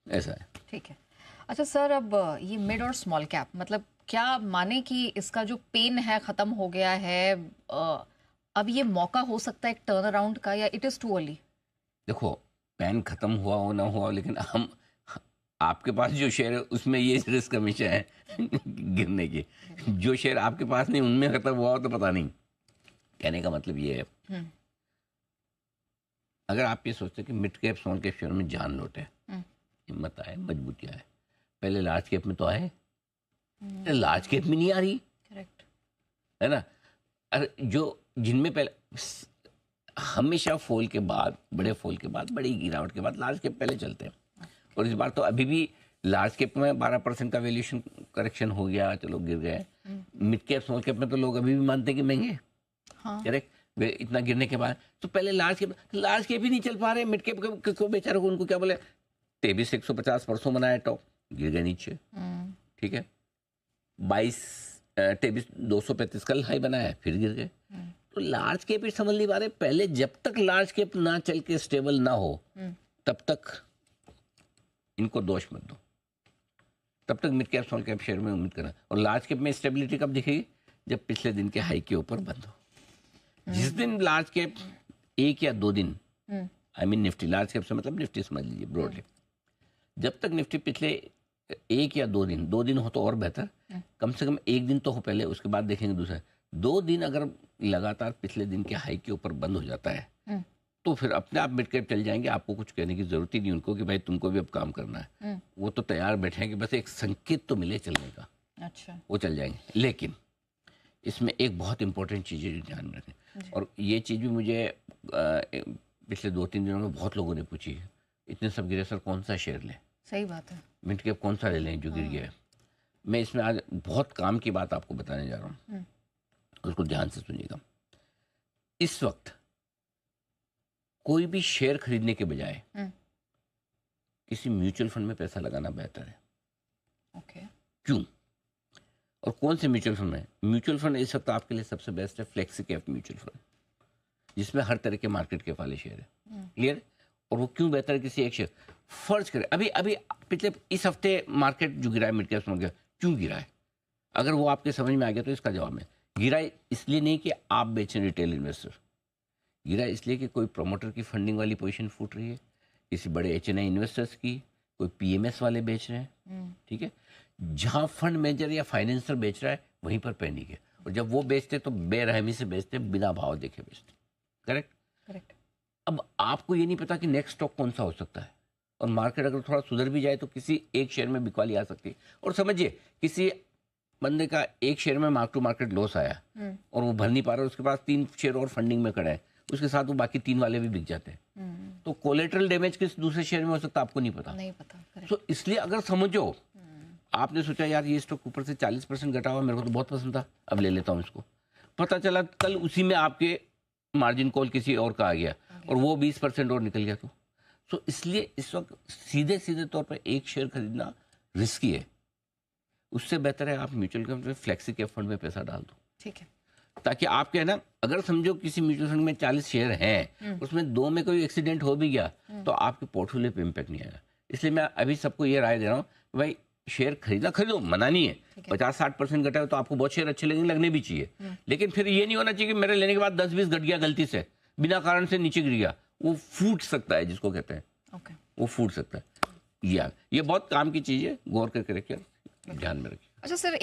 ऐसा है। ठीक है। अच्छा सर, अब ये मिड और स्मॉल कैप, मतलब क्या माने कि इसका जो पेन है खत्म हो गया है, अब ये मौका हो सकता है एक टर्न अराउंड का, या इट इज टू अर्ली? देखो, पैन खत्म हुआ हो ना हुआ, लेकिन हम आपके पास जो शेयर है उसमें ये रिस्क हमेशा है गिरने की। जो शेयर आपके पास नहीं उनमें खत्म हुआ हो तो पता नहीं। कहने का मतलब ये है, हम्म। अगर आप ये सोचते हैं कि mid cap small cap share में जान लौटे, हम्म। हिम्मत आए, मजबूती आए, पहले लार्ज कैप में तो आए। लार्ज कैप हम्म। में नहीं आ रही, करेक्ट। है ना। अरे जो जिनमें पहले हमेशा फॉल के बाद, बड़े फॉल के बाद, बड़ी गिरावट के बाद लार्ज कैप पहले चलते हैं। और इस बार तो अभी भी लार्ज कैप में 12% का वैल्यूएशन करेक्शन हो गया, चलो गिर गए। मिड कैप स्मॉल कैप में तो लोग अभी भी मानते हैं कि महंगे। हाँ। करेक्ट। वे इतना गिरने के बाद तो पहले लार्ज कैप ही नहीं चल पा रहे, मिड कैप किसको बेचारे को, उनको क्या बोले। 23,150 परसों बनाया टॉप, गिर गए नीचे। ठीक है। 23,235 कल हाई बनाया, फिर गिर गए। तो लार्ज कैप ही समझ नहीं पा रहे। पहले जब तक लार्ज कैप ना चल के स्टेबल ना हो तब तक इनको दोष मत दो, तब तक mid cap small cap share में उम्मीद करना। और लार्ज कैप में स्टेबिलिटी कब दिखेगी, जब पिछले दिन के हाई के ऊपर बंद हो। जिस दिन लार्ज कैप एक या दो दिन, I mean Nifty, large cap से मतलब निफ्टी समझ लीजिए ब्रॉडली, जब तक निफ्टी पिछले एक या दो दिन हो तो और बेहतर, कम से कम एक दिन तो हो पहले, उसके बाद देखेंगे दूसरा। 2 दिन अगर लगातार पिछले दिन के हाई के ऊपर बंद हो जाता है तो फिर अपने आप मिड कैप चल जाएंगे। आपको कुछ कहने की जरूरत ही नहीं उनको कि भाई तुमको भी अब काम करना है। वो तो तैयार बैठे हैं कि बस एक संकेत तो मिले चलने का। अच्छा। वो चल जाएंगे। लेकिन इसमें एक बहुत इंपॉर्टेंट चीज़ है जो ध्यान में रखें, और ये चीज़ भी मुझे पिछले 2-3 दिनों में बहुत लोगों ने पूछी है। इतने सब गिरे सर, कौन सा शेयर लें, सही बात है। मिड कैप कौन सा ले लें जो गिर गया है। मैं इसमें आज बहुत काम की बात आपको बताने जा रहा हूँ, उसको ध्यान से सुनिएगा। इस वक्त कोई भी शेयर खरीदने के बजाय किसी म्यूचुअल फंड में पैसा लगाना बेहतर है। ओके। क्यों और कौन से म्यूचुअल फंड में? म्यूचुअल फंड इस वक्त आपके लिए सबसे बेस्ट है फ्लेक्सी कैप म्यूचुअल फंड, जिसमें हर तरह के मार्केट कैप वाले शेयर है। क्लियर। और वो क्यों बेहतर है किसी एक शेयर? फर्ज करें अभी अभी पिछले इस हफ्ते मार्केट जो गिरा है मिड कैप स्मॉल कैप, क्यों गिरा है? अगर वो आपके समझ में आ गया तो इसका जवाब है, गिरा इसलिए नहीं कि आप बेचें रिटेल इन्वेस्टर, गिरा इसलिए कि कोई प्रमोटर की फंडिंग वाली पोजीशन फूट रही है, किसी बड़े एचएनआई इन्वेस्टर्स की, कोई पीएमएस वाले बेच रहे हैं। ठीक है। जहां फंड मैनेजर या फाइनेंसर बेच रहा है वहीं पर पैनिक है, और जब वो बेचते तो बेरहमी से बेचते, बिना भाव देखे बेचते। करेक्ट। करेक्ट। अब आपको ये नहीं पता कि नेक्स्ट स्टॉक कौन सा हो सकता है, और मार्केट अगर थोड़ा सुधर भी जाए तो किसी एक शेयर में बिकवाली आ सकती है। और समझिए किसी बंदे का एक शेयर में मार्क टू मार्केट लॉस आया और वो भर नहीं पा रहा, उसके पास 3 शेयर और फंडिंग में खड़े हैं, उसके साथ वो बाकी 3 वाले भी बिक जाते हैं। तो कोलेटरल डैमेज किस दूसरे शेयर में हो सकता है आपको नहीं पता। नहीं पता। करेक्ट। तो इसलिए अगर समझो, आपने सोचा यार ये स्टॉक ऊपर से 40% घटा हुआ, मेरे को तो बहुत पसंद था, अब ले लेता हूँ इसको। पता चला कल उसी में आपके मार्जिन कॉल किसी और का आ गया और वो 20% और निकल गया। तो इसलिए इस वक्त सीधे सीधे तौर पर एक शेयर खरीदना रिस्की है। उससे बेहतर है आप म्यूचुअल फंड में, फ्लेक्सी कैप फंड में पैसा डाल दो। ठीक है। ताकि आपके ना, अगर समझो किसी म्यूचुअल फंड में 40 शेयर हैं, उसमें 2 में कोई एक्सीडेंट हो भी गया तो आपके पोर्टफोलियो पे इम्पैक्ट नहीं आएगा। इसलिए मैं अभी सबको ये राय दे रहा हूँ, भाई शेयर खरीदो, मना नहीं है। 50-60% घटा है तो आपको बहुत शेयर अच्छे लगेंगे, लगने भी चाहिए। लेकिन फिर ये नहीं होना चाहिए कि मेरे लेने के बाद 10-20 घट गया गलती से, बिना कारण से नीचे गिर गया। वो फूट सकता है, जिसको कहते हैं ओके। वो फूट सकता है। ये बहुत काम की चीज़ है, गौर करके रखिए, ध्यान में रखिए। अच्छा सर,